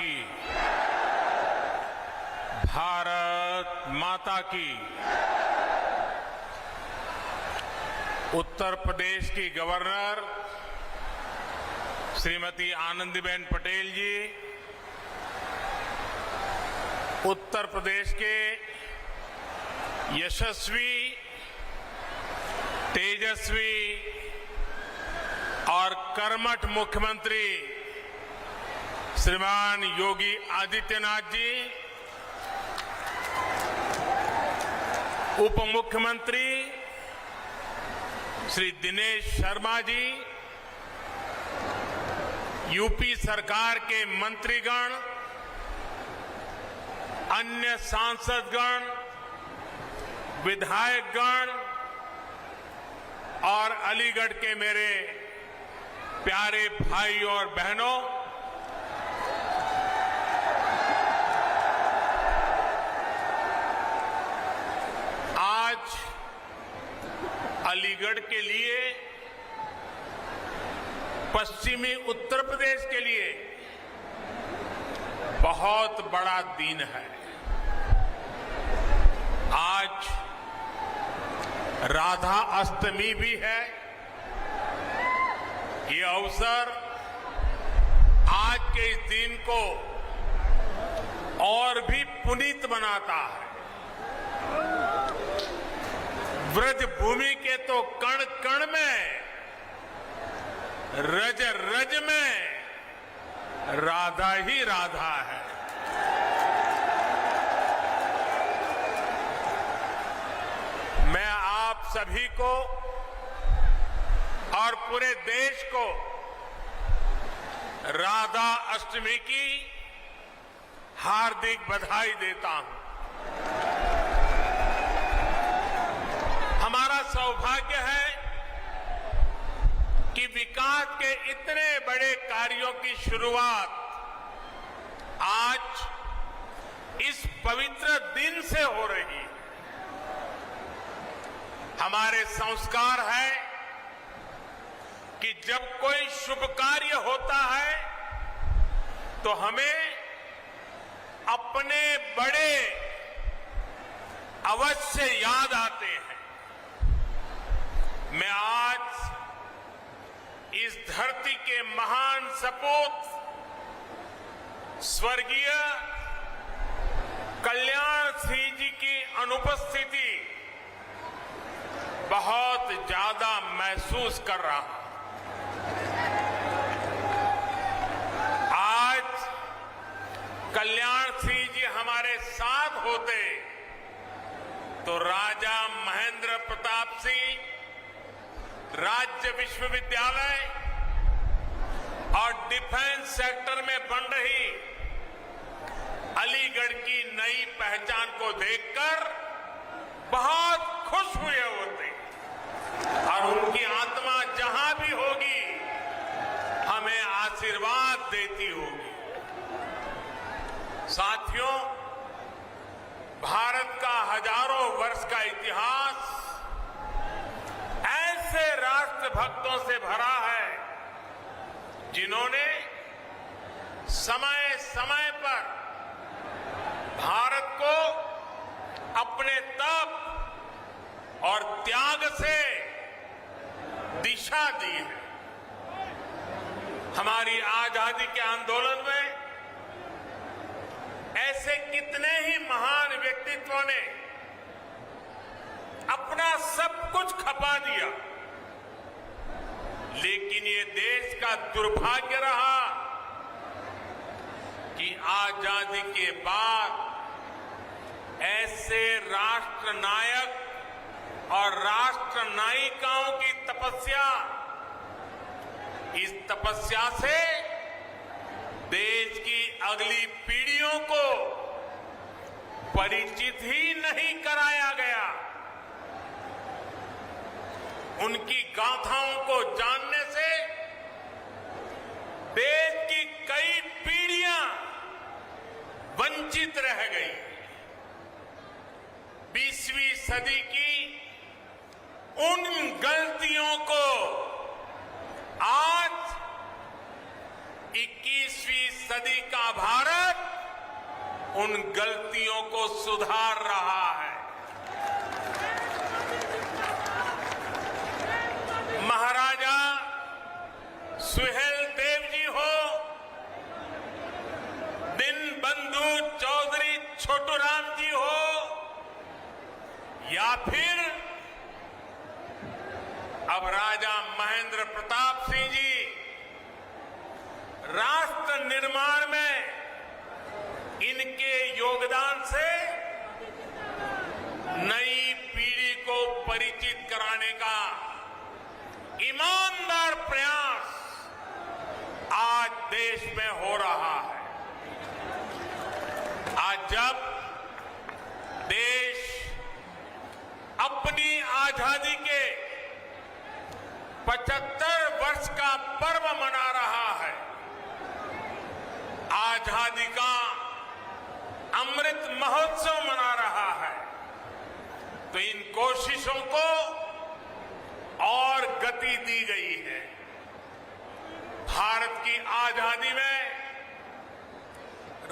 की। भारत माता की। उत्तर प्रदेश की गवर्नर श्रीमती आनंदीबेन पटेल जी, उत्तर प्रदेश के यशस्वी, तेजस्वी और कर्मठ मुख्यमंत्री श्रीमान योगी आदित्यनाथ जी, उप मुख्यमंत्री श्री दिनेश शर्मा जी, यूपी सरकार के मंत्रीगण, अन्य सांसदगण, विधायकगण और अलीगढ़ के मेरे प्यारे भाई और बहनों, आज अलीगढ़ के लिए, पश्चिमी उत्तर प्रदेश के लिए बहुत बड़ा दिन है। आज राधा अष्टमी भी है। ये अवसर आज के इस दिन को और भी पुनीत बनाता है। व्रज भूमि के तो कण कण में, रज रज में राधा ही राधा है। मैं आप सभी को और पूरे देश को राधा अष्टमी की हार्दिक बधाई देता हूं। हमारा सौभाग्य है कि विकास के इतने बड़े कार्यों की शुरुआत आज इस पवित्र दिन से हो रही है। हमारे संस्कार है कि जब कोई शुभ कार्य होता है तो हमें अपने बड़े अवश्य याद आते हैं। मैं आज इस धरती के महान सपूत स्वर्गीय कल्याण सिंह जी की अनुपस्थिति बहुत ज्यादा महसूस कर रहा हूं। आज कल्याण सिंह जी हमारे साथ होते तो राजा महेंद्र प्रताप सिंह राज्य विश्वविद्यालय और डिफेंस सेक्टर में बन रही अलीगढ़ की नई पहचान को देखकर बहुत खुश हुए होते और उनकी आत्मा जहां भी होगी हमें आशीर्वाद देती होगी। साथियों, भारत का हजारों वर्ष का इतिहास ऐसे राष्ट्र भक्तों से भरा है जिन्होंने समय समय पर भारत को अपने तप और त्याग से दिशा दी है। हमारी आजादी के आंदोलन में ऐसे कितने ही महान व्यक्तित्वों ने अपना सब कुछ खपा दिया, लेकिन ये देश का दुर्भाग्य रहा कि आजादी के बाद ऐसे राष्ट्र नायक और राष्ट्र नायिकाओं की तपस्या, इस तपस्या से देश की अगली पीढ़ियों को परिचित ही नहीं कराया गया। उनकी गाथाओं को जानने से देश की कई पीढ़ियां वंचित रह गई। 20वीं सदी की उन गलतियों को आज 21वीं सदी का भारत उन गलतियों को सुधार रहा है। महाराजा सुहेलदेव जी हो, दीनबंधु चौधरी छोटूराम जी हो, या फिर अब राजा महेंद्र प्रताप सिंह जी, राष्ट्र निर्माण में इनके योगदान से नई पीढ़ी को परिचित कराने का ईमानदार प्रयास आज देश में हो रहा है। आज जब देश अपनी आजादी के 75 वर्ष का पर्व मना रहा है, आजादी का अमृत महोत्सव मना रहा है, तो इन कोशिशों को और गति दी गई है। भारत की आजादी में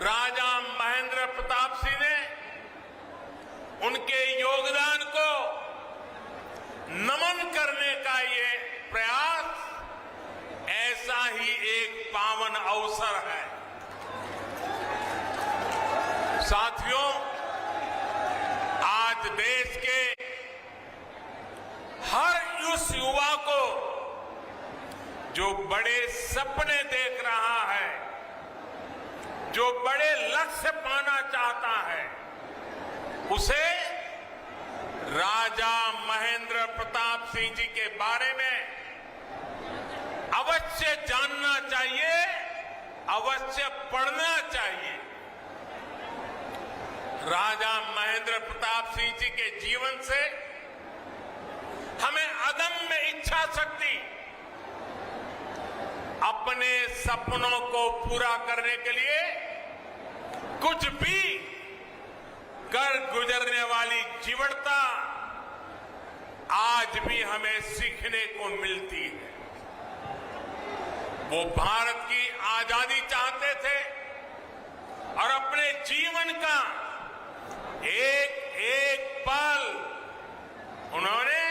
राजा महेंद्र प्रताप सिंह ने उनके योगदान को नमन करने का ये प्रयास ऐसा ही एक पावन अवसर है। साथियों, आज देश के हर उस युवा को जो बड़े सपने देख रहा है, जो बड़े लक्ष्य पाना चाहता है, उसे राजा महेंद्र प्रताप सिंह जी के बारे में अवश्य जानना चाहिए, अवश्य पढ़ना चाहिए। राजा महेंद्र प्रताप सिंह जी के जीवन से हमें अदम्य इच्छा शक्ति, अपने सपनों को पूरा करने के लिए कुछ भी कर गुजरने वाली जीवनता आज भी हमें सीखने को मिलती है। वो भारत की आजादी चाहते थे और अपने जीवन का एक एक पल उन्होंने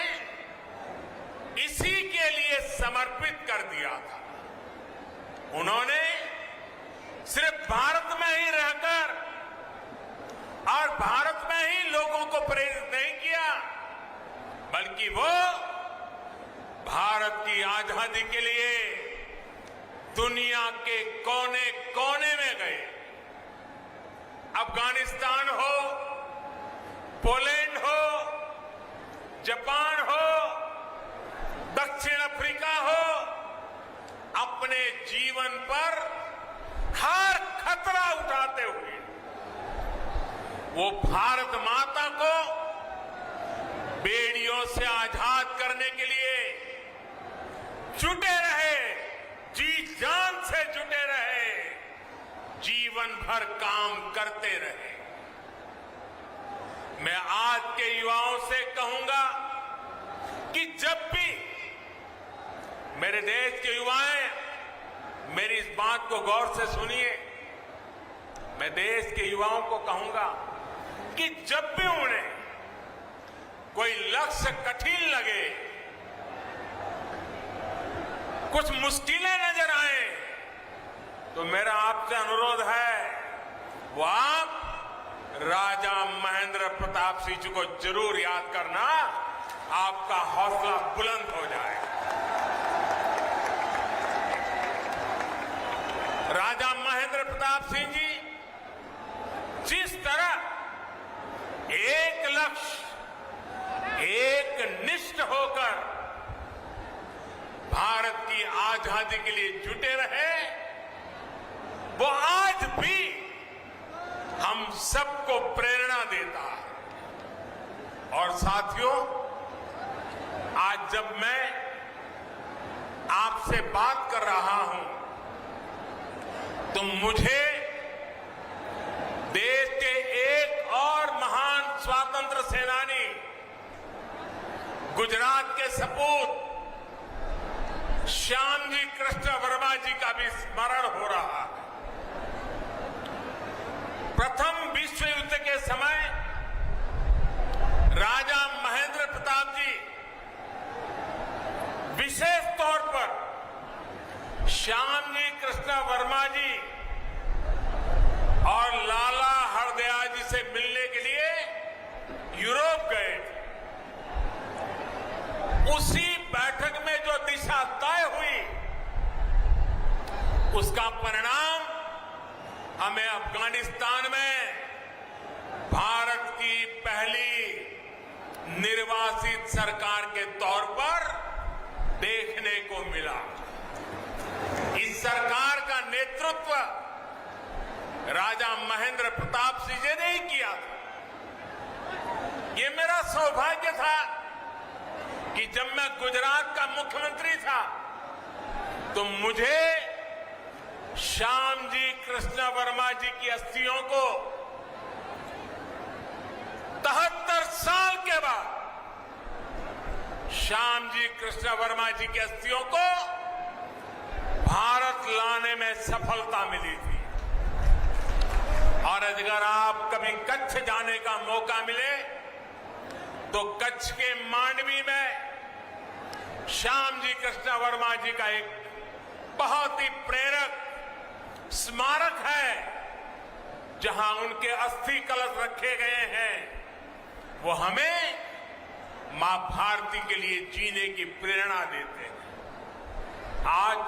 इसी के लिए समर्पित कर दिया था। उन्होंने सिर्फ भारत में ही रहकर और भारत में ही लोगों को प्रेरित नहीं किया, बल्कि वो भारत की आजादी के लिए दुनिया के कोने कोने में गए। अफगानिस्तान हो, पोलैंड हो, जापान हो, दक्षिण अफ्रीका हो, अपने जीवन पर हर खतरा उठाते हुए वो भारत माता को बेड़ियों से आजाद करने के लिए जुटे रहे, जी जान से जुटे रहे, जीवन भर काम करते रहे। मैं आज के युवाओं से कहूंगा कि जब भी मेरे देश के युवाएं, मेरी इस बात को गौर से सुनिए, मैं देश के युवाओं को कहूंगा कि जब भी उन्हें कोई लक्ष्य कठिन लगे, कुछ मुश्किलें नजर आए, तो मेरा आपसे अनुरोध है, वो आप राजा महेंद्र प्रताप सिंह जी को जरूर याद करना, आपका हौसला बुलंद हो जाए। राजा महेंद्र प्रताप सिंह जी जिस तरह एक लक्ष्य, एक निष्ठ होकर भारत की आजादी के लिए जुटे रहे, वो आज भी हम सबको प्रेरणा देता है। और साथियों, आज जब मैं आपसे बात कर रहा हूं, तो मुझे देश के एक और महान स्वातंत्र सेनानी, गुजरात के सपूत श्यामजी कृष्ण वर्मा जी का भी स्मरण हो रहा है। प्रथम विश्व युद्ध के समय राजा महेंद्र प्रताप जी विशेष तौर पर श्यामजी कृष्ण वर्मा जी और लाला हरदयाल जी से मिलने के लिए यूरोप गए थे। उसी बैठक में जो दिशा तय हुई, उसका परिणाम हमें अफगानिस्तान में भारत की पहली निर्वासित सरकार के तौर पर देखने को मिला। इस सरकार का नेतृत्व राजा महेंद्र प्रताप सिंह जी ने ही किया था। ये मेरा सौभाग्य था कि जब मैं गुजरात का मुख्यमंत्री था तो मुझे श्यामजी कृष्ण वर्मा जी की अस्थियों को 73 साल के बाद श्यामजी कृष्ण वर्मा जी की अस्थियों को भारत लाने में सफलता मिली थी। और अगर आप कभी कच्छ जाने का मौका मिले तो कच्छ के मांडवी में श्यामजी कृष्ण वर्मा जी का एक बहुत ही प्रेरक स्मारक है, जहां उनके अस्थि कलश रखे गए हैं। वो हमें मां भारती के लिए जीने की प्रेरणा देते हैं। आज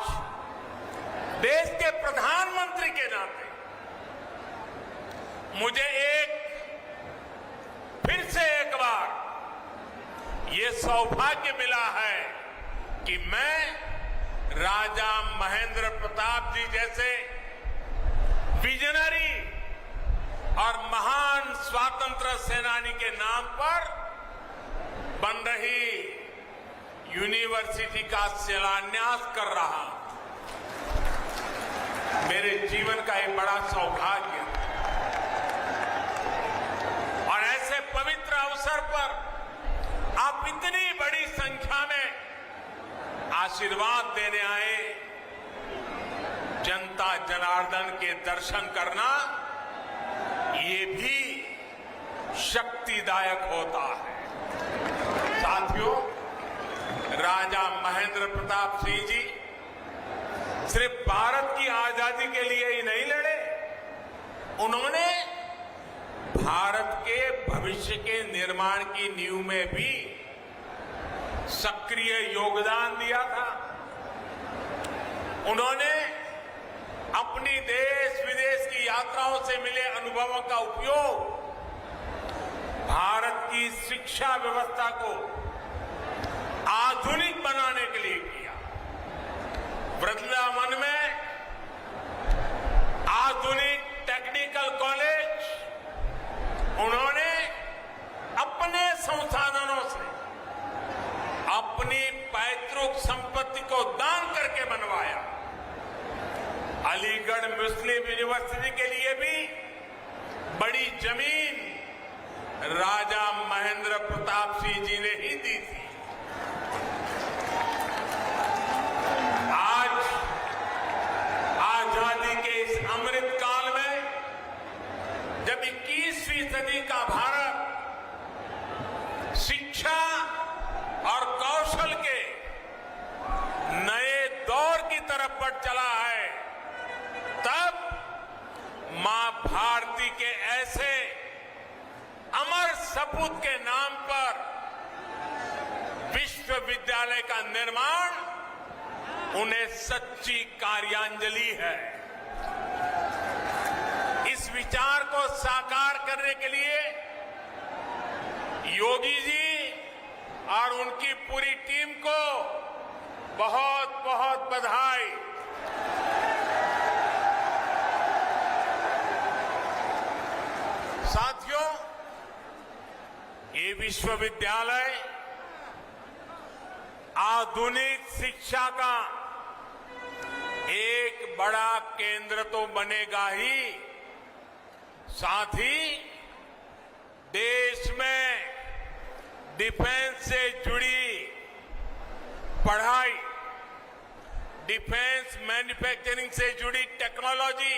देश के प्रधानमंत्री के नाते मुझे फिर से एक बार ये सौभाग्य मिला है कि मैं राजा महेंद्र प्रताप जी जैसे विजनरी और महान स्वातंत्र सेनानी के नाम पर बन रही यूनिवर्सिटी का शिलान्यास कर रहा हूं। मेरे जीवन का एक बड़ा सौभाग्य और ऐसे पवित्र अवसर पर आप इतनी बड़ी संख्या में आशीर्वाद देने आए। जनता जनार्दन के दर्शन करना ये भी शक्तिदायक होता है। साथियों, राजा महेंद्र प्रताप सिंह जी सिर्फ भारत की आजादी के लिए ही नहीं लड़े, उन्होंने भारत के भविष्य के निर्माण की नींव में भी सक्रिय योगदान दिया था। उन्होंने अपनी देश विदेश की यात्राओं से मिले अनुभवों का उपयोग भारत की शिक्षा व्यवस्था को आधुनिक बनाने के लिए किया। वृंदावन में आधुनिक टेक्निकल कॉलेज उन्होंने अपने संसाधनों से अपनी पैतृक संपत्ति को दान करके बनवाया। अलीगढ़ मुस्लिम यूनिवर्सिटी के लिए भी बड़ी जमीन राजा महेंद्र प्रताप सिंह जी ने ही दी थी। आज आजादी के इस अमृत काल में जब 21वीं सदी का भारत शिक्षा और कौशल के नए दौर की तरफ बढ़ चला है, तब मां भारती के ऐसे अमर सपूत के नाम पर विश्वविद्यालय का निर्माण उन्हें सच्ची कार्यांजलि है। इस विचार को साकार करने के लिए योगी जी और उनकी पूरी टीम को बहुत बहुत बधाई। साथियों, ये विश्वविद्यालय आधुनिक शिक्षा का एक बड़ा केंद्र तो बनेगा ही, साथ ही देश में डिफेंस से जुड़ी पढ़ाई, डिफेंस मैन्युफैक्चरिंग से जुड़ी टेक्नोलॉजी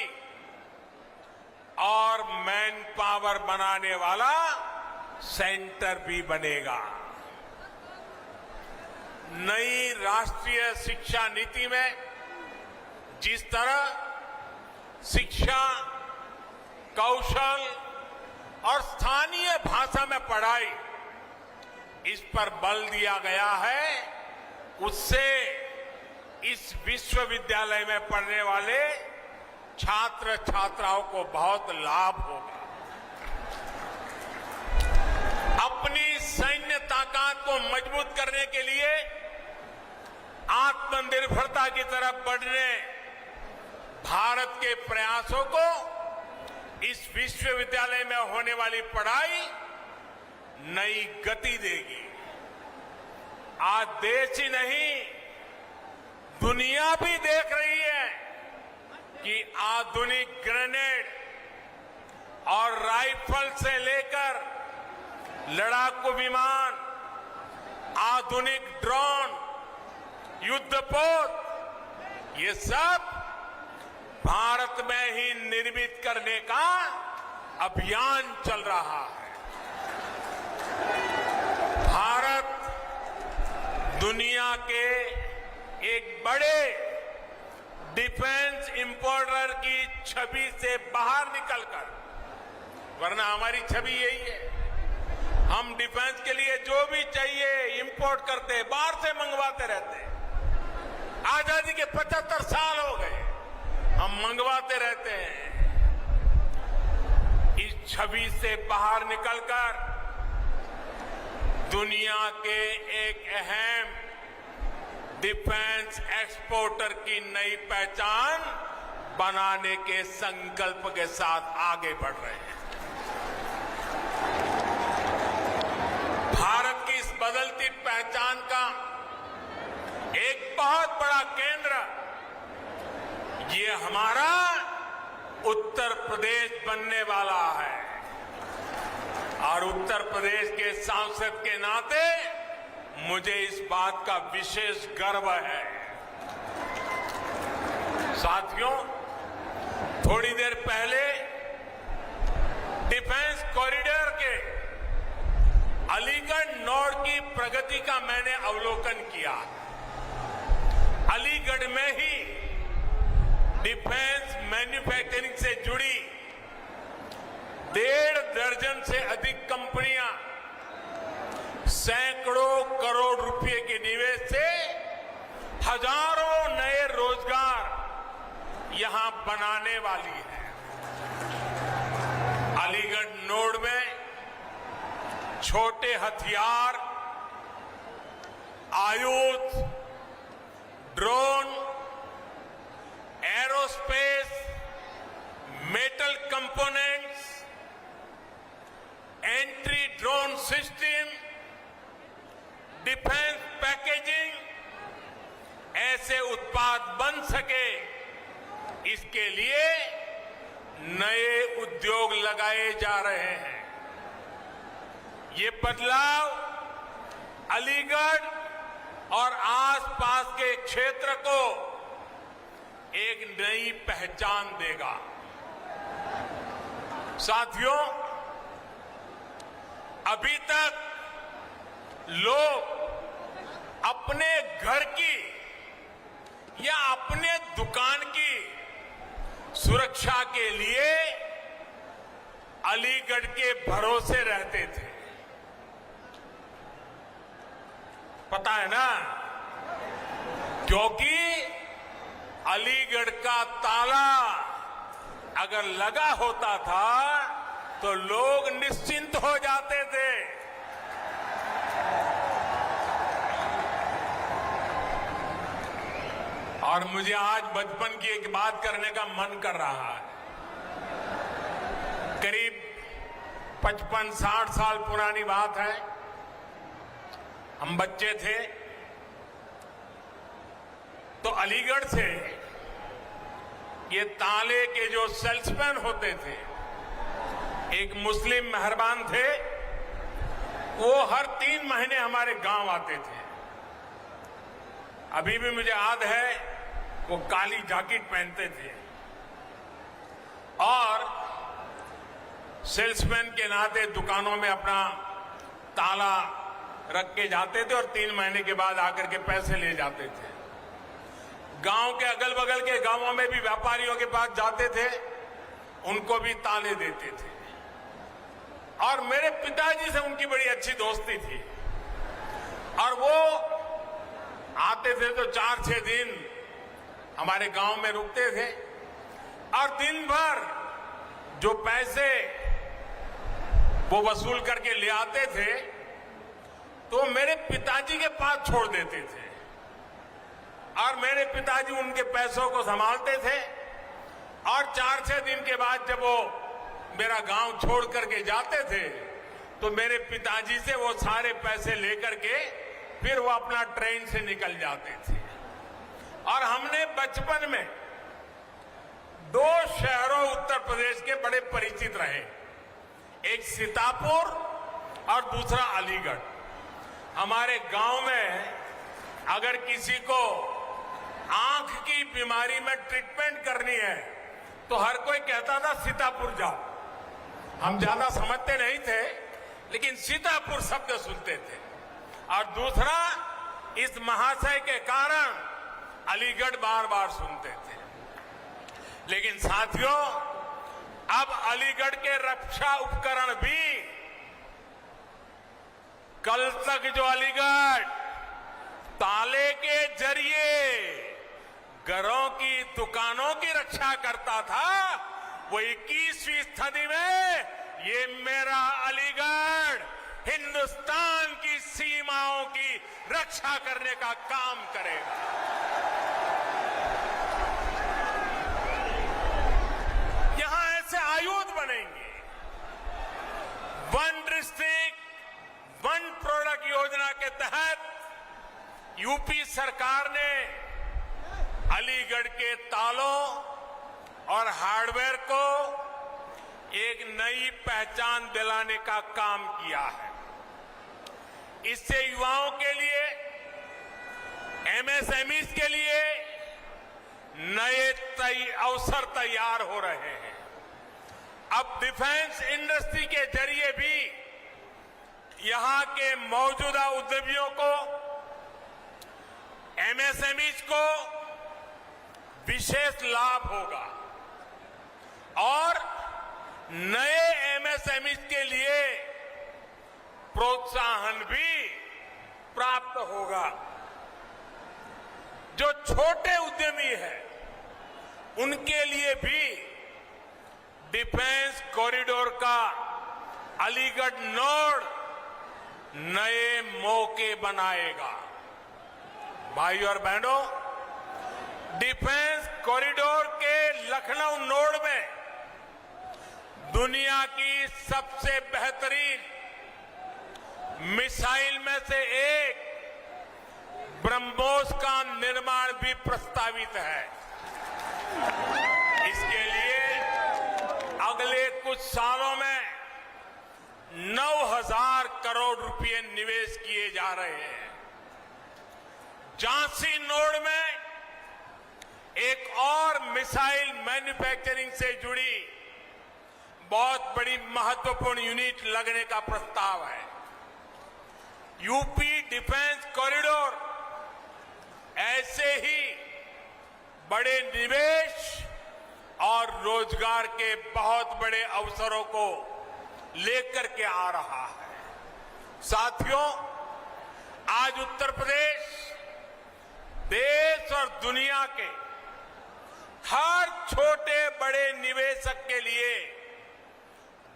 और मैन पावर बनाने वाला सेंटर भी बनेगा। नई राष्ट्रीय शिक्षा नीति में जिस तरह शिक्षा, कौशल और स्थानीय भाषा में पढ़ाई इस पर बल दिया गया है, उससे इस विश्वविद्यालय में पढ़ने वाले छात्र छात्राओं को बहुत लाभ होगा। अपनी सैन्य ताकत को मजबूत करने के लिए आत्मनिर्भरता की तरफ बढ़ने भारत के प्रयासों को इस विश्वविद्यालय में होने वाली पढ़ाई नई गति देगी। आज देश ही नहीं, दुनिया भी देख रही है कि आधुनिक ग्रेनेड और राइफल से लेकर लड़ाकू विमान, आधुनिक ड्रोन, युद्धपोत, ये सब भारत में ही निर्मित करने का अभियान चल रहा है। भारत दुनिया के एक बड़े डिफेंस इंपोर्टर की छवि से बाहर निकलकर, वरना हमारी छवि यही है, हम डिफेंस के लिए जो भी चाहिए इंपोर्ट करते, बाहर से मंगवाते रहते। आजादी के 75 साल हो गए, हम मंगवाते रहते हैं। इस छवि से बाहर निकलकर दुनिया के एक अहम डिफेंस एक्सपोर्टर की नई पहचान बनाने के संकल्प के साथ आगे बढ़ रहे हैं। भारत की इस बदलती पहचान का एक बहुत बड़ा केंद्र ये हमारा उत्तर प्रदेश बनने वाला है और उत्तर प्रदेश के सांसद के नाते मुझे इस बात का विशेष गर्व है। साथियों, थोड़ी देर पहले डिफेंस कॉरिडोर के अलीगढ़ नोड की प्रगति का मैंने अवलोकन किया। अलीगढ़ में ही डिफेंस मैन्युफैक्चरिंग से जुड़ी 1.5 दर्जन से अधिक कंपनियां सैकड़ों करोड़ रुपए के निवेश से हजारों नए रोजगार यहां बनाने वाली है। अलीगढ़ नोड में छोटे हथियार, आयुध, drone, aerospace, metal components, entry drone system, defence packaging, ऐसे उत्पाद बन सके, इसके लिए नए उद्योग लगाए जा रहे हैं। ये बदलाव अलीगढ़ और आसपास के क्षेत्र को एक नई पहचान देगा। साथियों, अभी तक लोग अपने घर की या अपने दुकान की सुरक्षा के लिए अलीगढ़ के भरोसे रहते थे। पता है ना, क्योंकि अलीगढ़ का ताला अगर लगा होता था तो लोग निश्चिंत हो जाते थे। और मुझे आज बचपन की एक बात करने का मन कर रहा है। करीब 55-60 साल पुरानी बात है। हम बच्चे थे तो अलीगढ़ से ये ताले के जो सेल्समैन होते थे, एक मुस्लिम मेहरबान थे, वो हर 3 महीने हमारे गांव आते थे। अभी भी मुझे याद है, वो काली जैकेट पहनते थे और सेल्समैन के नाते दुकानों में अपना ताला रख के जाते थे और 3 महीने के बाद आकर के पैसे ले जाते थे। गांव के अगल बगल के गांवों में भी व्यापारियों के पास जाते थे, उनको भी ताले देते थे। और मेरे पिताजी से उनकी बड़ी अच्छी दोस्ती थी और वो आते थे तो 4-6 दिन हमारे गांव में रुकते थे और दिन भर जो पैसे वो वसूल करके ले आते थे तो मेरे पिताजी के पास छोड़ देते थे और मेरे पिताजी उनके पैसों को संभालते थे और 4-6 दिन के बाद जब वो मेरा गांव छोड़ करके जाते थे तो मेरे पिताजी से वो सारे पैसे लेकर के फिर वो अपना ट्रेन से निकल जाते थे। और हमने बचपन में 2 शहरों उत्तर प्रदेश के बड़े परिचित रहे, एक सीतापुर और दूसरा अलीगढ़। हमारे गांव में अगर किसी को आंख की बीमारी में ट्रीटमेंट करनी है तो हर कोई कहता था सीतापुर जाओ। हम ज्यादा समझते नहीं थे लेकिन सीतापुर शब्द सुनते थे। और दूसरा, इस महाशय के कारण अलीगढ़ बार बार सुनते थे। लेकिन साथियों, अब अलीगढ़ के रक्षा उपकरण भी, कल तक जो अलीगढ़ ताले के जरिए घरों की दुकानों की रक्षा करता था, वो 21वीं सदी में ये मेरा अलीगढ़ हिंदुस्तान की सीमाओं की रक्षा करने का काम करेगा। यहां ऐसे आयुध बनेंगे। 1 डिस्ट्रिक्ट 1 प्रोडक्ट योजना के तहत यूपी सरकार ने अलीगढ़ के तालों और हार्डवेयर को एक नई पहचान दिलाने का काम किया है। इससे युवाओं के लिए, एमएसएमईज के लिए नए अवसर तैयार हो रहे हैं। अब डिफेंस इंडस्ट्री के जरिए भी यहां के मौजूदा उद्यमियों को, एमएसएमईज को विशेष लाभ होगा और नए एमएसएमईज के लिए प्रोत्साहन भी प्राप्त होगा। जो छोटे उद्यमी हैं उनके लिए भी डिफेंस कॉरिडोर का अलीगढ़ नोड नए मौके बनाएगा। भाई और बहनों, डिफेंस कॉरिडोर के लखनऊ नोड में दुनिया की सबसे बेहतरीन मिसाइल में से एक ब्रह्मोस का निर्माण भी प्रस्तावित है। इसके लिए अगले कुछ सालों में 9,000 करोड़ रुपए निवेश किए जा रहे हैं। झांसी नोड में एक और मिसाइल मैन्युफैक्चरिंग से जुड़ी बहुत बड़ी महत्वपूर्ण यूनिट लगने का प्रस्ताव है। यूपी डिफेंस कॉरिडोर ऐसे ही बड़े निवेश और रोजगार के बहुत बड़े अवसरों को लेकर के आ रहा है। साथियों, आज उत्तर प्रदेश देश और दुनिया के हर छोटे बड़े निवेशक के लिए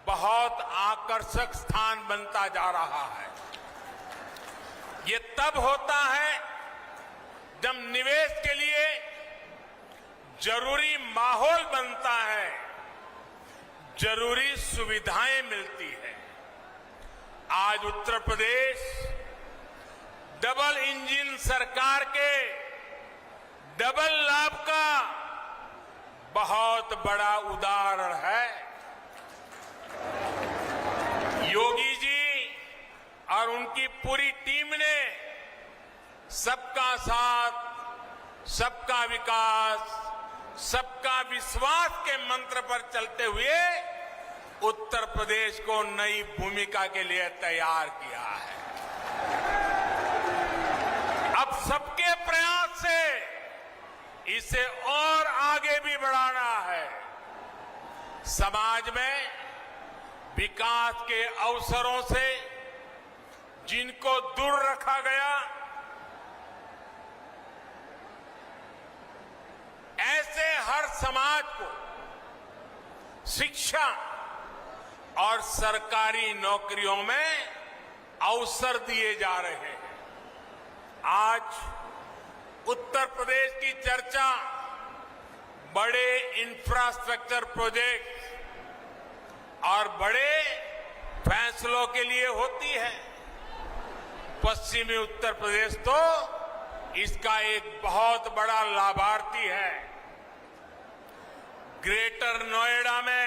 बहुत आकर्षक स्थान बनता जा रहा है। ये तब होता है जब निवेश के लिए जरूरी माहौल बनता है, जरूरी सुविधाएं मिलती है। आज उत्तर प्रदेश डबल इंजन सरकार के डबल लाभ का बहुत बड़ा उदाहरण है। योगी जी और उनकी पूरी टीम ने सबका साथ, सबका विकास, सबका विश्वास के मंत्र पर चलते हुए उत्तर प्रदेश को नई भूमिका के लिए तैयार किया है। अब सबके प्रयास से इसे और आगे भी बढ़ाना है। समाज में विकास के अवसरों से जिनको दूर रखा गया, ऐसे हर समाज को शिक्षा और सरकारी नौकरियों में अवसर दिए जा रहे हैं। आज उत्तर प्रदेश की चर्चा बड़े इंफ्रास्ट्रक्चर प्रोजेक्ट और बड़े फैसलों के लिए होती है। पश्चिमी उत्तर प्रदेश तो इसका एक बहुत बड़ा लाभार्थी है। ग्रेटर नोएडा में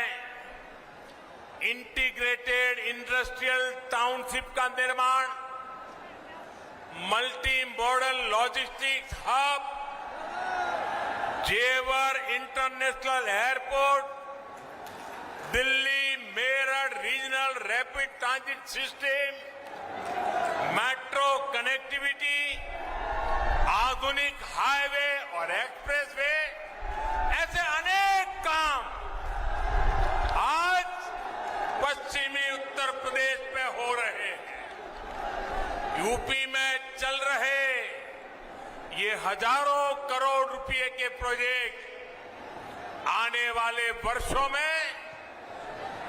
इंटीग्रेटेड इंडस्ट्रियल टाउनशिप का निर्माण, मल्टी मॉडल लॉजिस्टिक्स हब, जेवर international airport, Delhi Meerut regional rapid transit system, metro connectivity, आधुनिक हाईवे और एक्सप्रेसवे, ऐसे अनेक काम आज पश्चिमी उत्तर प्रदेश में हो रहे हैं। यूपी में चल रहे ये हजारों करोड़ रुपए के प्रोजेक्ट आने वाले वर्षों में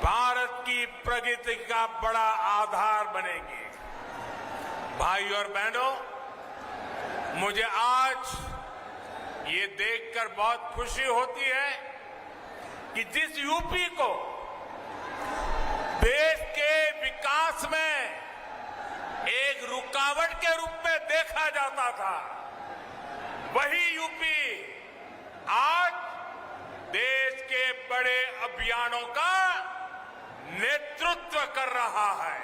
भारत की प्रगति का बड़ा आधार बनेंगे। भाई और बहनों, मुझे आज ये देखकर बहुत खुशी होती है कि जिस यूपी को देश के विकास में एक रुकावट के रूप में देखा जाता था, वही यूपी आज देश के बड़े अभियानों का नेतृत्व कर रहा है।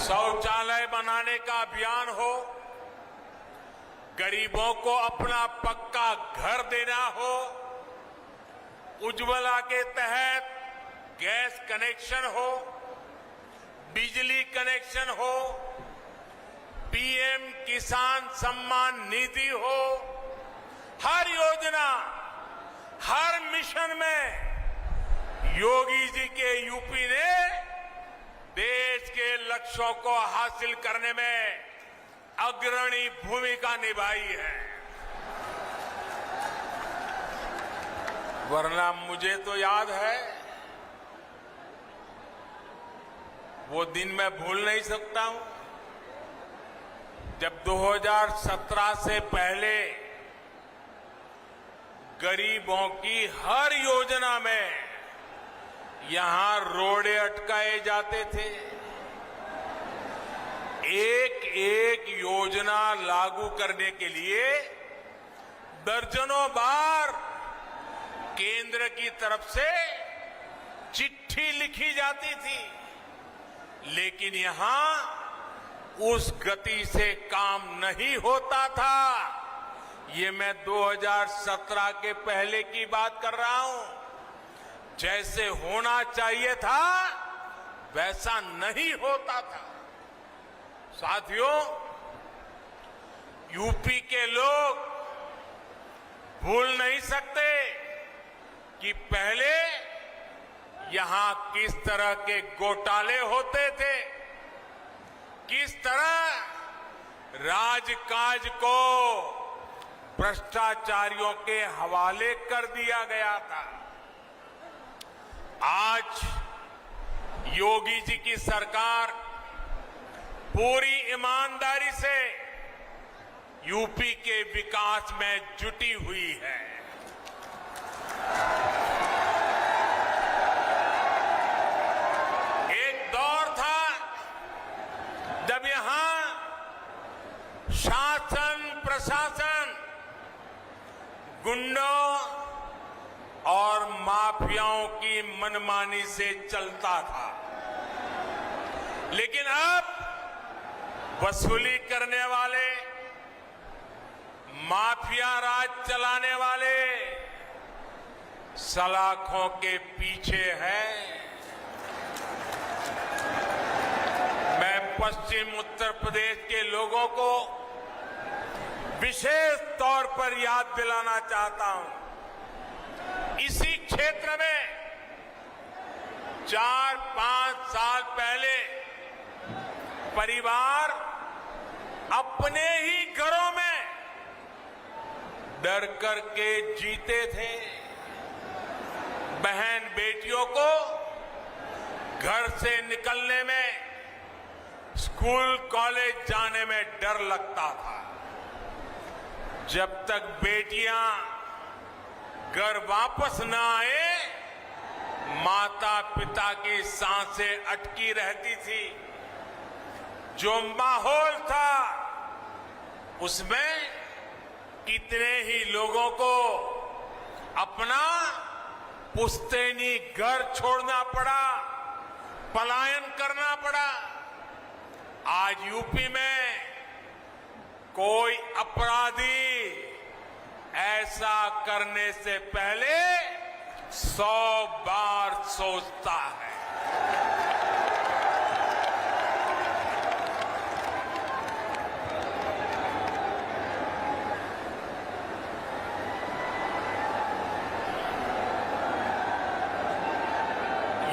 शौचालय बनाने का अभियान हो, गरीबों को अपना पक्का घर देना हो, उज्ज्वला के तहत गैस कनेक्शन हो, बिजली कनेक्शन हो, पीएम किसान सम्मान निधि हो, हर योजना, हर मिशन में योगी जी के यूपी ने देश के लक्ष्यों को हासिल करने में अग्रणी भूमिका निभाई है। वरना मुझे तो याद है, वो दिन मैं भूल नहीं सकता हूं, जब 2017 से पहले गरीबों की हर योजना में यहां रोड़े अटकाए जाते थे। एक एक योजना लागू करने के लिए दर्जनों बार केंद्र की तरफ से चिट्ठी लिखी जाती थी, लेकिन यहां उस गति से काम नहीं होता था। ये मैं 2017 के पहले की बात कर रहा हूं। जैसे होना चाहिए था वैसा नहीं होता था। साथियों, यूपी के लोग भूल नहीं सकते कि पहले यहां किस तरह के घोटाले होते थे, किस तरह राजकाज को भ्रष्टाचारियों के हवाले कर दिया गया था। आज योगी जी की सरकार पूरी ईमानदारी से यूपी के विकास में जुटी हुई है। एक दौर था जब यहां शासन प्रशासन गुंडों और माफियाओं की मनमानी से चलता था, लेकिन अब वसूली करने वाले, माफिया राज चलाने वाले सलाखों के पीछे है। मैं पश्चिम उत्तर प्रदेश के लोगों को विशेष तौर पर याद दिलाना चाहता हूं। इसी क्षेत्र में 4-5 साल पहले परिवार अपने ही घरों में डर करके जीते थे। बहन बेटियों को घर से निकलने में, स्कूल कॉलेज जाने में डर लगता था। जब तक बेटियां घर वापस न आए, माता पिता की सांसें अटकी रहती थी। जो माहौल था उसमें कितने ही लोगों को अपना पुश्तैनी घर छोड़ना पड़ा, पलायन करना पड़ा। आज यूपी में कोई अपराधी ऐसा करने से पहले 100 बार सोचता है।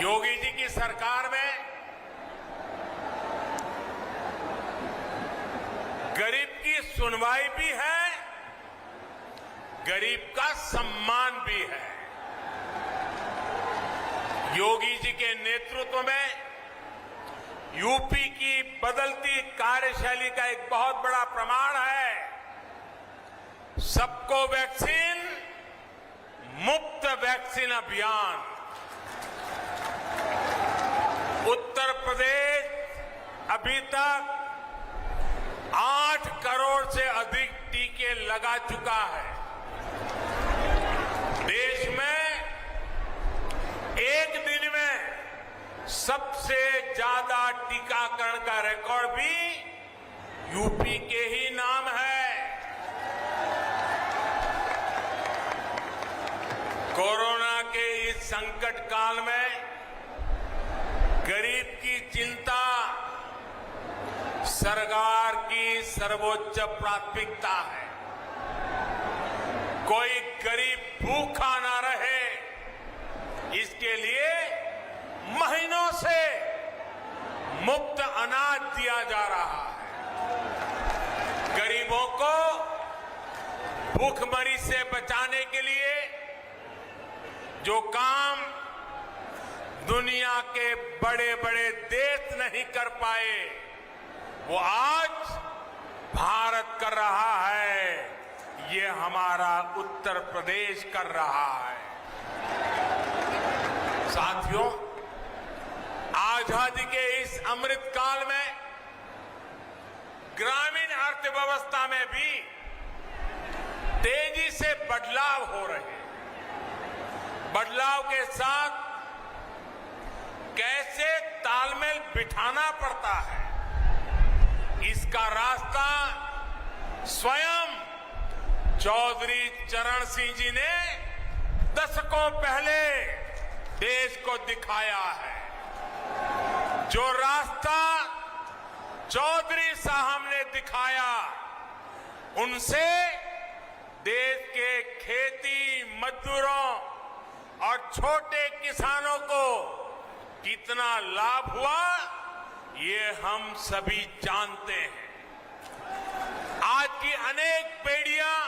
योगी जी की सरकार में गरीब की सुनवाई भी है, गरीब का सम्मान भी है। योगी जी के नेतृत्व में यूपी की बदलती कार्यशैली का एक बहुत बड़ा प्रमाण है। सबको वैक्सीन, मुफ्त वैक्सीन अभियान। उत्तर प्रदेश अभी तक 8 करोड़ से अधिक टीके लगा चुका है। देश में एक दिन में सबसे ज्यादा टीकाकरण का रिकॉर्ड भी यूपी के ही नाम है। कोरोना के इस संकट काल में गरीब की चिंता सरकार की सर्वोच्च प्राथमिकता है। कोई गरीब भूखा ना रहे, इसके लिए महीनों से मुफ्त अनाज दिया जा रहा है। गरीबों को भूखमरी से बचाने के लिए जो काम दुनिया के बड़े बड़े देश नहीं कर पाए, वो आज भारत कर रहा है। ये हमारा उत्तर प्रदेश कर रहा है। साथियों, आजादी के इस अमृत काल में ग्रामीण अर्थव्यवस्था में भी तेजी से बदलाव हो रहे हैं। बदलाव के साथ कैसे तालमेल बिठाना पड़ता है, इसका रास्ता स्वयं चौधरी चरण सिंह जी ने दशकों पहले देश को दिखाया है। जो रास्ता चौधरी साहब ने दिखाया, उनसे देश के खेती मजदूरों और छोटे किसानों को कितना लाभ हुआ, ये हम सभी जानते हैं। आज की अनेक पीढ़ियां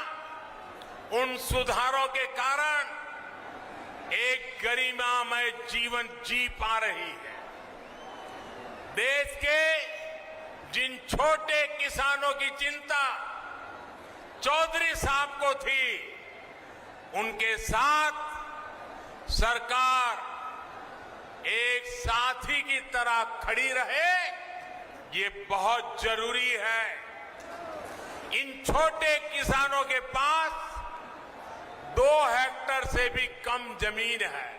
उन सुधारों के कारण एक गरिमामय जीवन जी पा रही है। देश के जिन छोटे किसानों की चिंता चौधरी साहब को थी, उनके साथ सरकार एक साथी की तरह खड़ी रहे, ये बहुत जरूरी है। इन छोटे किसानों के पास 2 हेक्टेयर से भी कम जमीन है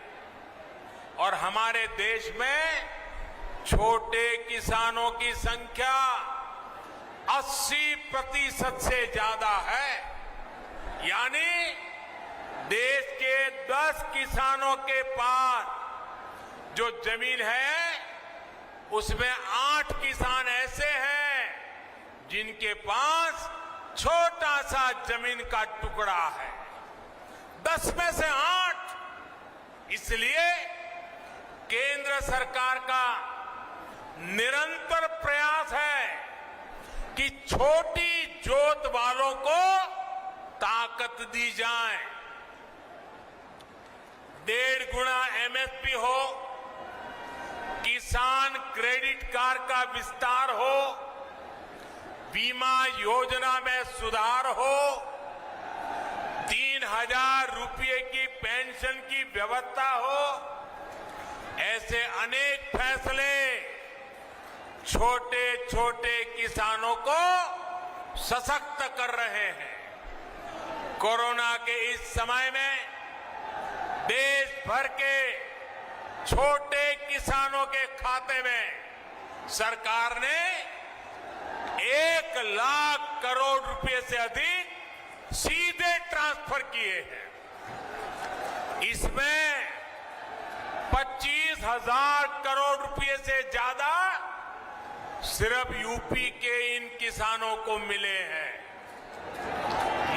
और हमारे देश में छोटे किसानों की संख्या 80% से ज्यादा है। यानी देश के 10 किसानों के पास जो जमीन है उसमें 8 किसान ऐसे हैं जिनके पास छोटा सा जमीन का टुकड़ा है। 10 में से 8। इसलिए केंद्र सरकार का निरंतर प्रयास है कि छोटी जोत वालों को ताकत दी जाए। 1.5 गुना एमएसपी हो, किसान क्रेडिट कार्ड का विस्तार हो, बीमा योजना में सुधार हो, 3,000 रुपये की पेंशन की व्यवस्था हो, ऐसे अनेक फैसले छोटे छोटे किसानों को सशक्त कर रहे हैं। कोरोना के इस समय में देश भर के छोटे किसानों के खाते में सरकार ने 1 लाख करोड़ रुपए से अधिक सीधे ट्रांसफर किए हैं। इसमें 25,000 करोड़ रुपए से ज्यादा सिर्फ यूपी के इन किसानों को मिले हैं।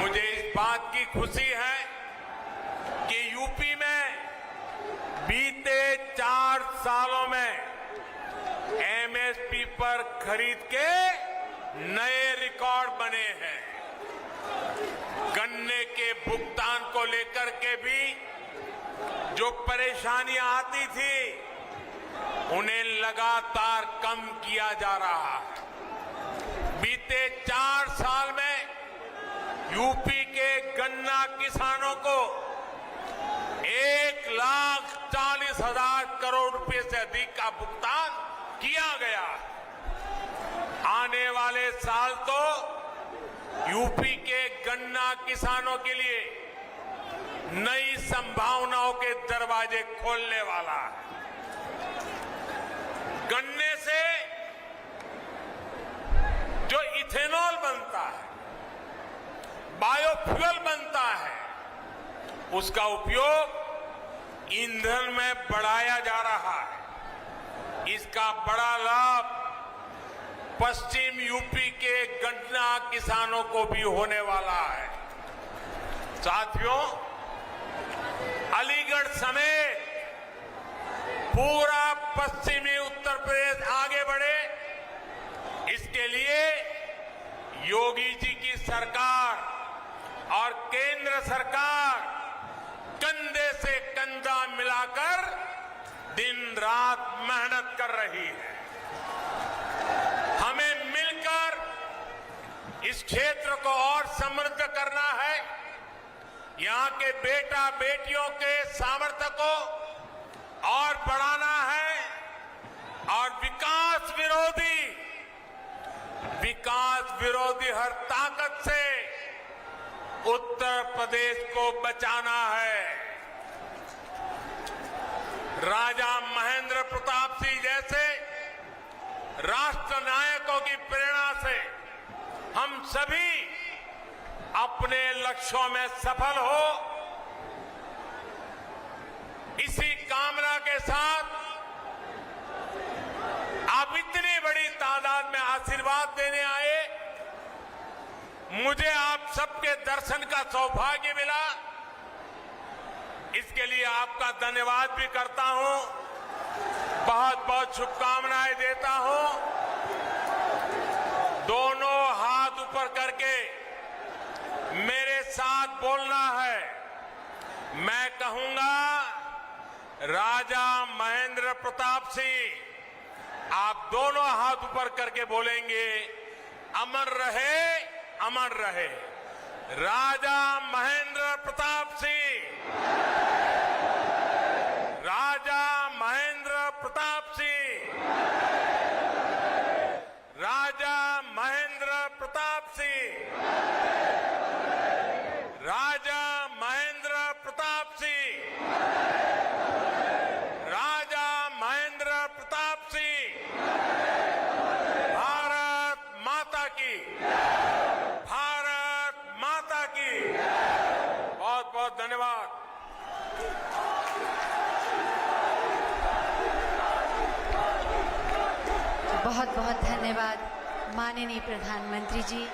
मुझे इस बात की खुशी है कि यूपी में बीते 4 सालों में एमएसपी पर खरीद के नए रिकॉर्ड बने हैं। गन्ने के भुगतान को लेकर के भी जो परेशानियां आती थी उन्हें लगातार कम किया जा रहा है। बीते 4 साल में यूपी के गन्ना किसानों को 1,40,000 करोड़ रुपए से अधिक का भुगतान किया गया। आने वाले साल तो यूपी के गन्ना किसानों के लिए नई संभावनाओं के दरवाजे खोलने वाला है। गन्ने से जो इथेनॉल बनता है, बायोफ्यूल बनता है, उसका उपयोग ईंधन में बढ़ाया जा रहा है। इसका बड़ा लाभ पश्चिम यूपी के गन्ना किसानों को भी होने वाला है। साथियों, अलीगढ़ समेत पूरा पश्चिमी उत्तर प्रदेश आगे बढ़े, इसके लिए योगी जी की सरकार और केंद्र सरकार कंधे से कंधा मिलाकर दिन रात मेहनत कर रही है। हमें मिलकर इस क्षेत्र को और समृद्ध करना है। यहां के बेटा बेटियों के सामर्थ्य को और बढ़ाना है और विकास विरोधी हर ताकत से उत्तर प्रदेश को बचाना है। राजा महेंद्र प्रताप सिंह जैसे राष्ट्र नायकों की प्रेरणा से हम सभी अपने लक्ष्यों में सफल हो, इसी कामना के साथ आप इतनी बड़ी तादाद में आशीर्वाद देने आए। मुझे आप सबके दर्शन का सौभाग्य मिला, इसके लिए आपका धन्यवाद भी करता हूं, बहुत बहुत शुभकामनाएं देता हूं। दोनों हाथ ऊपर करके मेरे साथ बोलना है। मैं कहूंगा, राजा महेंद्र प्रताप सिंह, आप दोनों हाथ ऊपर करके बोलेंगे, अमर रहे, अमर रहे। राजा महेंद्र प्रताप सिंह, राजा महेंद्र प्रताप सिंह, राजा महेंद्र प्रताप सिंह, राजा महेंद्र प्रताप सिंह, राजा महेंद्र प्रताप सिंह। भारत माता की, भारत माता की। बहुत बहुत धन्यवाद। बहुत धन्यवाद माननीय प्रधानमंत्री जी,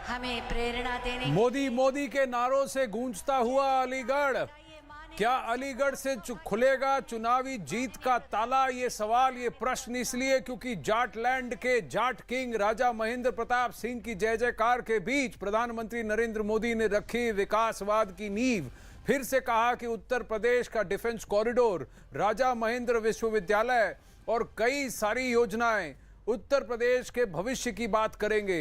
हमें प्रेरणा देने। मोदी मोदी के नारों से गूंजता हुआ अलीगढ़, क्या अलीगढ़ से खुलेगा चुनावी जीत का ताला? ये सवाल, ये प्रश्न इसलिए क्योंकि जाटलैंड के जाट किंग राजा महेंद्र प्रताप सिंह की जय जयकार के बीच प्रधानमंत्री नरेंद्र मोदी ने रखी विकासवाद की नींव। फिर से कहा कि उत्तर प्रदेश का डिफेंस कॉरिडोर, राजा महेंद्र विश्वविद्यालय और कई सारी योजनाएं उत्तर प्रदेश के भविष्य की बात करेंगे।